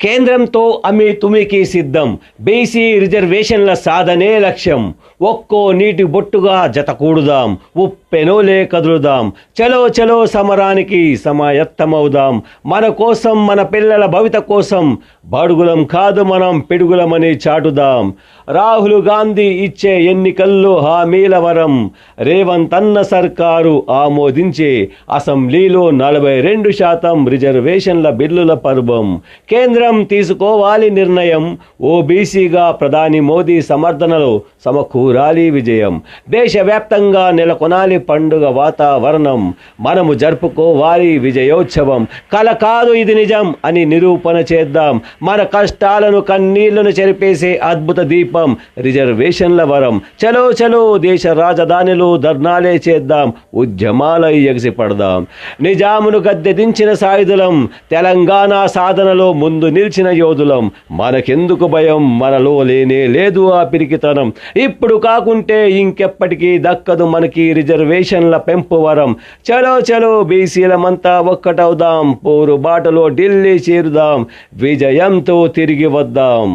కేంద్రంతో అమి తుమికి సిద్ధం. బీసీ రిజర్వేషన్ల సాధనే లక్ష్యం. ఒక్కో నీటి బొట్టుగా జతకూడుదాం, ఉప్పెనోలే కదులుదాం. చలో చలో సమరానికి సమాయత్తమవుదాం. మన కోసం, మన పిల్లల భవిత కోసం బడుగులం కాదు మనం పిడుగులమని చాటుదాం. రాహుల్ గాంధీ ఇచ్చే ఎన్నికల్లో హామీల వరం రేవంత్ అన్న సర్కారు ఆమోదించే అసెంబ్లీలో 42% రిజర్వేషన్ల బిల్లుల పర్వం. కేంద్రం తీసుకోవాలి నిర్ణయం. ఓబీసీగా ప్రధాని మోదీ సమర్థనలో సమకూరాలి విజయం. దేశవ్యాప్తంగా నెలకొనాలి పండుగ వాతావరణం. మనము జరుపుకోవాలి విజయోత్సవం. కల కాదు ఇది నిజం అని నిరూపణ చేద్దాం. మన కష్టాలను కన్నీళ్లను చెరిపేసే అద్భుత దీపం రిజర్వేషన్ల వరం. చలో చలో దేశ రాజధానిలో ధర్నాలే చేద్దాం, ఉద్యమాలై ఎగసిపడదాం. నిజామును గద్దె దించిన సాయుధులం, తెలంగాణ సాధనలో ముందు నిలిచిన యోధులం. మనకెందుకు భయం, మనలో లేనే లేదు ఆ పిరికితనం. ఇప్పుడు కాకుంటే ఇంకెప్పటికీ దక్కదు మనకి రిజర్వేషన్ల పెంపు వరం. చలో చలో బీసీలమంతా ఒక్కటవుదాం, పోరు బాటలో ఢిల్లీ చేరుదాం, విజయంతో తిరిగి వద్దాం.